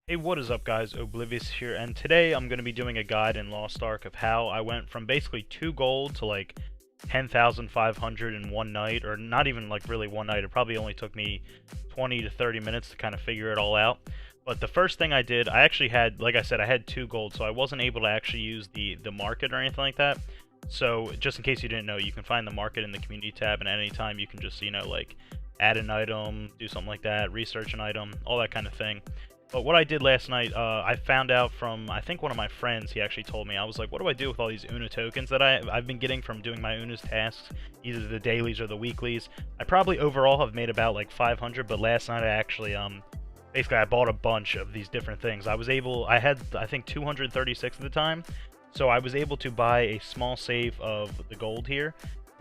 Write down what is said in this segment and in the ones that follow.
Hey, what is up guys, Oblivious here, and today I'm going to be doing a guide in Lost Ark of how I went from basically 2 gold to like 10,500 in one night, or not even like really one night. It probably only took me 20 to 30 minutes to kind of figure it all out. But the first thing I did, I actually had, like I said, I had 2 gold, so I wasn't able to actually use the market or anything like that. So just in case you didn't know, you can find the market in the community tab, and at any time you can just, like add an item, do something like that, research an item, all that kind of thing. But what I did last night, I found out from, I think one of my friends, he actually told me, I was like, what do I do with all these Una tokens that I've been getting from doing my Una's tasks, either the dailies or the weeklies? I probably overall have made about like 500, but last night I actually, basically I bought a bunch of these different things. I had, I think 236 at the time, so I was able to buy a small save of the gold here.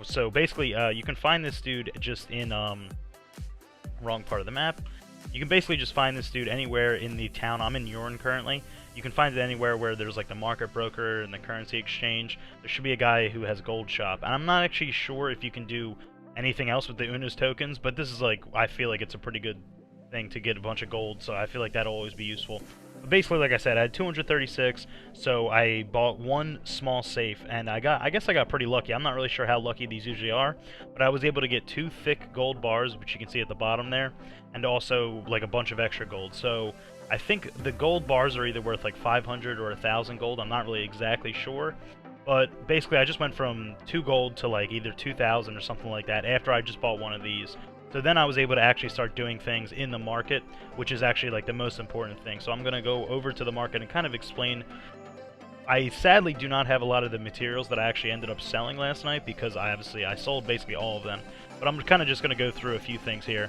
So basically, you can find this dude just in, wrong part of the map. You can basically just find this dude anywhere in the town. I'm in Yorn currently. You can find it anywhere where there's like the market broker and the currency exchange. There should be a guy who has gold shop. And I'm not actually sure if you can do anything else with the Una's tokens, but this is like, I feel like it's a pretty good thing to get a bunch of gold, so I feel like that'll always be useful. But basically, like I said, I had 236, so I bought one small safe, and I guess I got pretty lucky. I'm not really sure how lucky these usually are, but I was able to get 2 thick gold bars, which you can see at the bottom there, and also like a bunch of extra gold. So I think the gold bars are either worth like 500 or 1,000 gold. I'm not really exactly sure, but basically I just went from 2 gold to like either 2,000 or something like that after I just bought one of these. So then I was able to actually start doing things in the market, which is actually like the most important thing. So I'm going to go over to the market and kind of explain. I sadly do not have a lot of the materials that I actually ended up selling last night because I sold basically all of them. But I'm kind of just going to go through a few things here.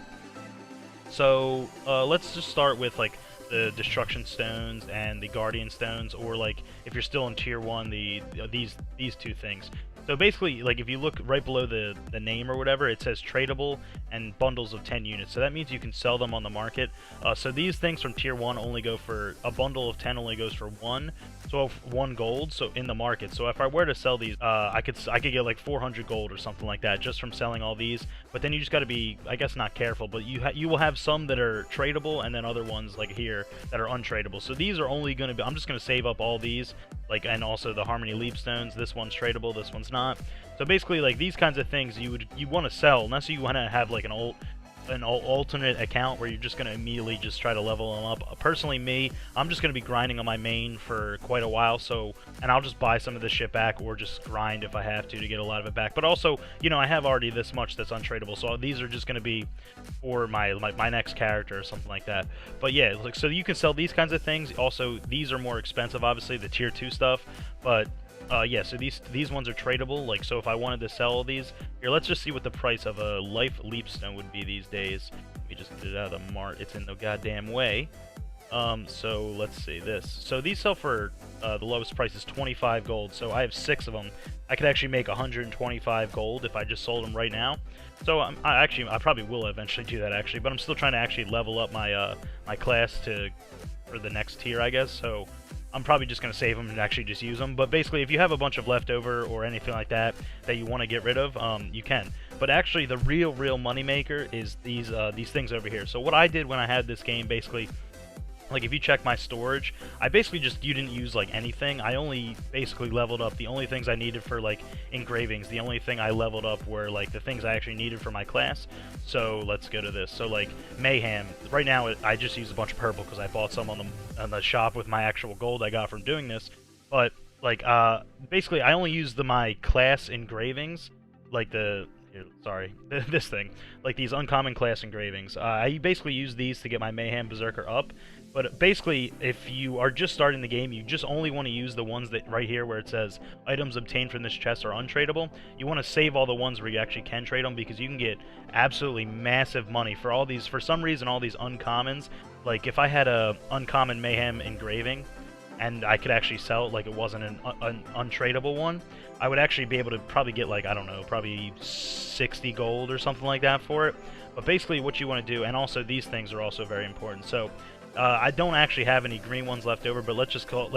So let's just start with like the destruction stones and the guardian stones, or like if you're still in tier 1, these 2 things. So basically, like if you look right below the name or whatever, it says tradable and bundles of 10 units. So that means you can sell them on the market. So these things from tier 1 only go for, a bundle of 10 only goes for 1. So 1 gold, so in the market. So if I were to sell these, I could get like 400 gold or something like that just from selling all these. But then you just got to be, I guess, not careful, but you will have some that are tradable and then other ones like here that are untradeable. So these are only going to be, I'm just going to save up all these, like, and also the Harmony Leap stones. This one's tradable, this one's not. So basically, like these kinds of things you want to sell, unless you want to have like an alternate account where you're just going to immediately just try to level them up. Personally, I'm just going to be grinding on my main for quite a while, and I'll just buy some of this shit back or just grind if I have to get a lot of it back. But also, I have already this much that's untradeable, so these are just going to be for my next character or something like that. But yeah, like, so you can sell these kinds of things. Also, these are more expensive, obviously, the tier 2 stuff, but yeah, so these ones are tradable. Like, so if I wanted to sell all these, here, let's just see what the price of a life leapstone would be these days. Let me just get it out of the mart. It's in the goddamn way. So let's see this. So these sell for the lowest price is 25 gold. So I have 6 of them. I could actually make 125 gold if I just sold them right now. So I probably will eventually do that actually, but I'm still trying to actually level up my my class for the next tier, I guess. So I'm probably just going to save them and actually just use them. But basically, if you have a bunch of leftover or anything like that that you want to get rid of, you can. But actually, the real moneymaker is these things over here. So what I did when I had this game, basically, like if you check my storage, I basically didn't use like anything. I only basically leveled up the only things I needed for like engravings. The only thing I leveled up were like the things I actually needed for my class. So let's go to this. So like mayhem. Right now I just use a bunch of purple because I bought some on the shop with my actual gold I got from doing this. But like basically I only use my class engravings, like this thing, like these uncommon class engravings. I basically use these to get my Mayhem Berserker up, but basically if you are just starting the game, you just only want to use the ones that right here where it says items obtained from this chest are untradeable. You want to save all the ones where you actually can trade them, because you can get absolutely massive money for all these, for some reason, all these uncommons. Like if I had a uncommon Mayhem engraving and I could actually sell it like it wasn't an untradeable one, I would actually be able to probably get like, I don't know, probably 60 gold or something like that for it. But basically what you want to do, and also these things are also very important. So I don't actually have any green ones left over, but let's just call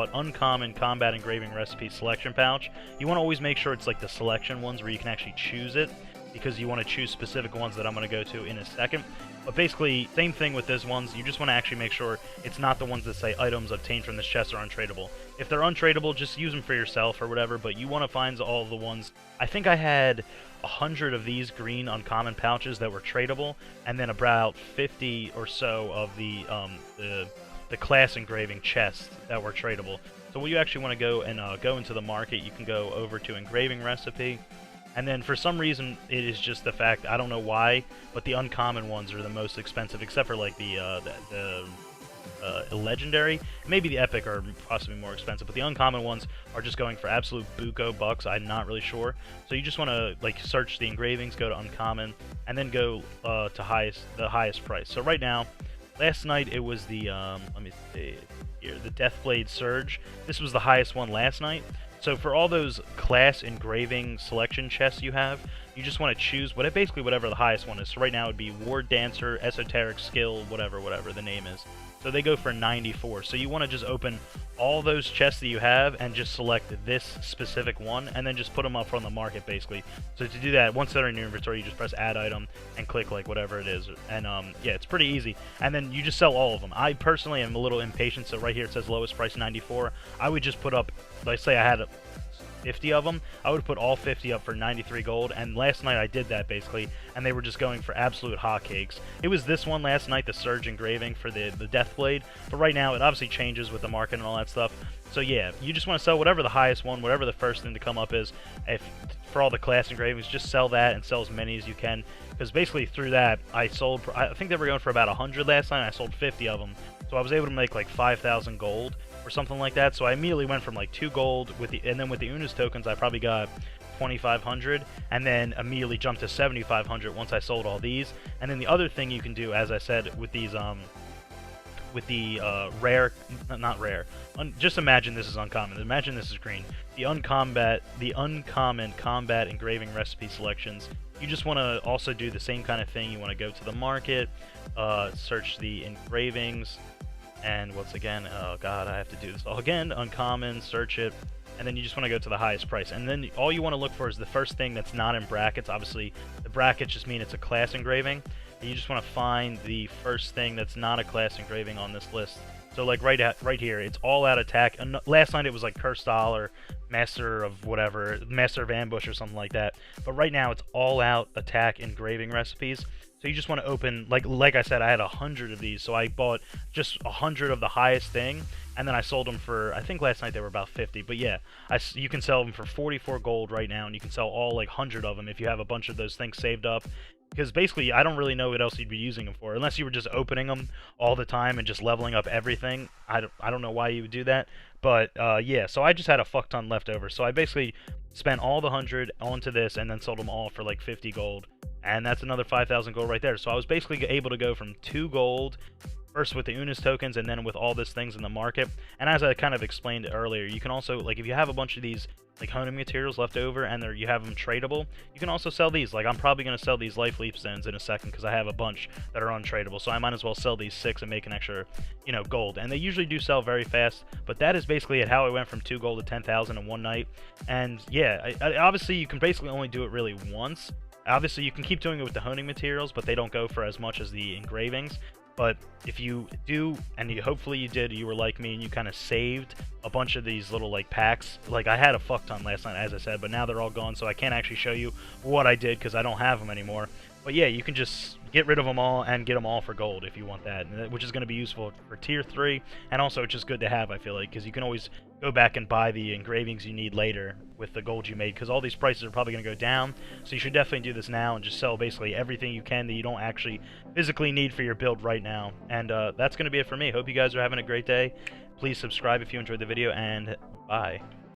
it uncommon combat engraving recipe selection pouch. You want to always make sure it's like the selection ones where you can actually choose it, because you want to choose specific ones that I'm going to go to in a second. But basically, same thing with those ones. You just want to actually make sure it's not the ones that say items obtained from this chest are untradeable. If they're untradeable, just use them for yourself or whatever, but you want to find all the ones. I think I had 100 of these green uncommon pouches that were tradable, and then about 50 or so of the class engraving chests that were tradable. So what you actually want to go and go into the market, you can go over to engraving recipe, and then for some reason it is just the fact, I don't know why, but the uncommon ones are the most expensive, except for like the legendary. Maybe the epic are possibly more expensive, but the uncommon ones are just going for absolute buco bucks. I'm not really sure. So you just want to like search the engravings, go to uncommon, and then go to the highest price. So right now, last night it was the let me see here, the Deathblade Surge. This was the highest one last night. So for all those class engraving selection chests you have, you just want to choose basically whatever the highest one is. So right now it would be Ward Dancer, Esoteric Skill, whatever the name is. So they go for 94. So you want to just open all those chests that you have and just select this specific one, and then just put them up on the market basically. So to do that, once they're in your inventory, you just press add item and click like whatever it is, and yeah, it's pretty easy. And then you just sell all of them. I personally am a little impatient, so right here it says lowest price 94. I would just put up, let's say I had 50 of them, I would put all 50 up for 93 gold, and last night I did that basically, and they were just going for absolute hotcakes. It was this one last night, the Surge engraving for the Deathblade, but right now it obviously changes with the market and all that stuff. So yeah, you just want to sell whatever the highest one, whatever the first thing to come up is. For all the class engravings, just sell that and sell as many as you can, because basically through that I sold, I think they were going for about 100 last night, and I sold 50 of them, so I was able to make like 5,000 gold or something like that. So I immediately went from like 2 gold and then with the Unis tokens I probably got 2,500, and then immediately jumped to 7,500 once I sold all these. And then the other thing you can do, as I said, with these with the not rare, just imagine this is uncommon, imagine this is green, the uncommon combat engraving recipe selections, you just want to also do the same kind of thing. You want to go to the market, search the engravings, and once again, oh god, I have to do this all again, uncommon, search it, and then you just want to go to the highest price. And then all you want to look for is the first thing that's not in brackets. Obviously, the brackets just mean it's a class engraving. And you just want to find the first thing that's not a class engraving on this list. So like right here, it's all out attack. And last night it was like Cursed Doll or Master of whatever, Master of Ambush or something like that. But right now it's all out attack engraving recipes. So you just want to open, like I said, I had 100 of these, so I bought just 100 of the highest thing, and then I sold them for, I think last night they were about 50, but yeah, you can sell them for 44 gold right now, and you can sell all like 100 of them if you have a bunch of those things saved up. Because basically, I don't really know what else you'd be using them for, unless you were just opening them all the time and just leveling up everything. I don't know why you would do that, but yeah, so I just had a fuck ton left over, so I basically spent all the 100 onto this and then sold them all for like 50 gold. And that's another 5,000 gold right there. So I was basically able to go from 2 gold, first with the Unis tokens, and then with all these things in the market. And as I kind of explained earlier, you can also, like, if you have a bunch of these, like, honing materials left over, and you have them tradable, you can also sell these. Like, I'm probably going to sell these Life Leap Stones in a second, because I have a bunch that are untradeable, so I might as well sell these 6 and make an extra, you know, gold. And they usually do sell very fast, but that is basically how I went from 2 gold to 10,000 in one night. And, yeah, obviously, you can basically only do it really once. Obviously, you can keep doing it with the honing materials, but they don't go for as much as the engravings. But if you do, and hopefully you did, you were like me, and you kind of saved a bunch of these little, like, packs. Like, I had a fuck ton last night, as I said, but now they're all gone, so I can't actually show you what I did, because I don't have them anymore. But yeah, you can just get rid of them all and get them all for gold if you want that, which is going to be useful for tier 3, and also it's just good to have, I feel like, because you can always go back and buy the engravings you need later with the gold you made, because all these prices are probably going to go down, so you should definitely do this now and just sell basically everything you can that you don't actually physically need for your build right now. And that's going to be it for me. Hope you guys are having a great day. Please subscribe if you enjoyed the video, and bye.